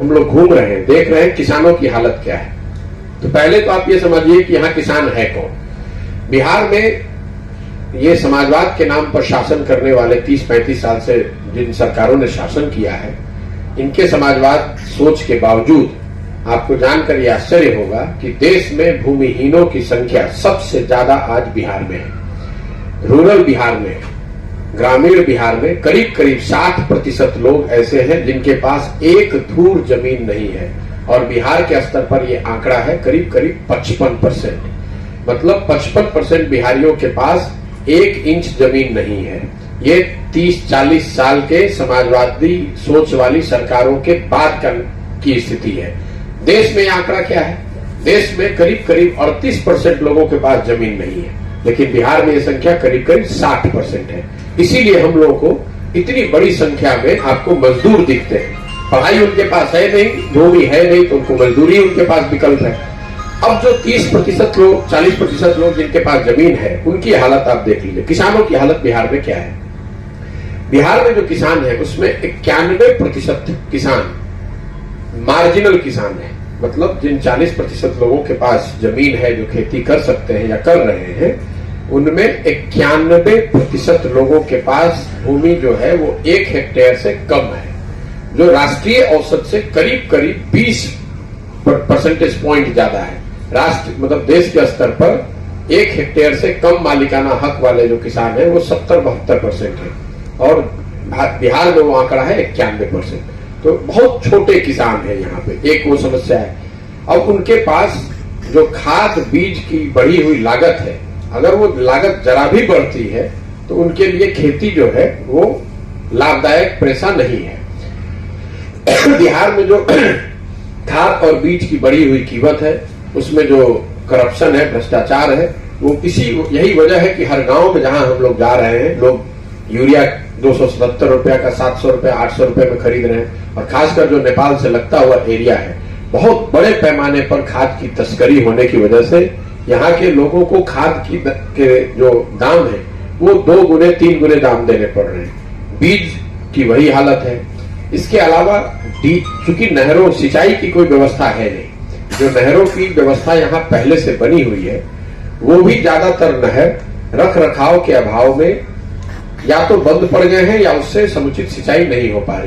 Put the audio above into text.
हम लोग घूम रहे हैं, देख रहे हैं किसानों की हालत क्या है। तो पहले तो आप ये समझिए कि यहाँ किसान है कौन। बिहार में ये समाजवाद के नाम पर शासन करने वाले 30-35 साल से जिन सरकारों ने शासन किया है, इनके समाजवाद सोच के बावजूद आपको जानकर यह आश्चर्य होगा कि देश में भूमिहीनों की संख्या सबसे ज्यादा आज बिहार में है। रूरल बिहार में, ग्रामीण बिहार में करीब करीब 60% लोग ऐसे हैं जिनके पास एक धूर जमीन नहीं है, और बिहार के स्तर पर यह आंकड़ा है करीब करीब 55%। मतलब 55% बिहारियों के पास 1 इंच जमीन नहीं है। ये 30-40 साल के समाजवादी सोच वाली सरकारों के बाद की स्थिति है। देश में आंकड़ा क्या है? देश में करीब करीब 38% लोगों के पास जमीन नहीं है, लेकिन बिहार में यह संख्या करीब करीब 60% है। इसीलिए हम लोगों को इतनी बड़ी संख्या में आपको मजदूर दिखते हैं। पढ़ाई उनके पास है नहीं, भूमि है नहीं, तो उनको मजदूरी उनके पास विकल्प है। अब जो 30% लोग, 40% लोग जिनके पास जमीन है, उनकी हालत आप देख लीजिए। किसानों की हालत बिहार में क्या है? बिहार में जो किसान है उसमें 91% किसान मार्जिनल किसान है। मतलब जिन 40% लोगों के पास जमीन है जो खेती कर सकते हैं या कर रहे हैं, उनमें 91% लोगों के पास भूमि जो है वो 1 हेक्टेयर से कम है, जो राष्ट्रीय औसत से करीब करीब 20 परसेंटेज पॉइंट ज्यादा है। राष्ट्र मतलब देश के स्तर पर 1 हेक्टेयर से कम मालिकाना हक वाले जो किसान है वो 70-72% है, और बिहार में वो आंकड़ा है 91%। तो बहुत छोटे किसान है यहाँ पे। एक वो समस्या है। अब उनके पास जो खाद बीज की बढ़ी हुई लागत है, अगर वो लागत जरा भी बढ़ती है तो उनके लिए खेती जो है वो लाभदायक पैसा नहीं है। बिहार में जो खाद और बीज की बढ़ी हुई कीमत है, उसमें जो करप्शन है, भ्रष्टाचार है, वो यही वजह है कि हर गांव में जहां हम लोग जा रहे हैं, लोग यूरिया 270 रुपया का 700 रुपया 800 रुपये में खरीद रहे हैं। और खासकर जो नेपाल से लगता हुआ एरिया है, बहुत बड़े पैमाने पर खाद की तस्करी होने की वजह से यहाँ के लोगों को खाद के जो दाम है वो 2 गुने 3 गुने दाम देने पड़ रहे हैं। बीज की वही हालत है। इसके अलावा चूंकि नहरों, सिंचाई की कोई व्यवस्था है नहीं, जो नहरों की व्यवस्था यहाँ पहले से बनी हुई है वो भी ज्यादातर नहर रख रखाव के अभाव में या तो बंद पड़ गए हैं या उससे समुचित सिंचाई नहीं हो पा रही।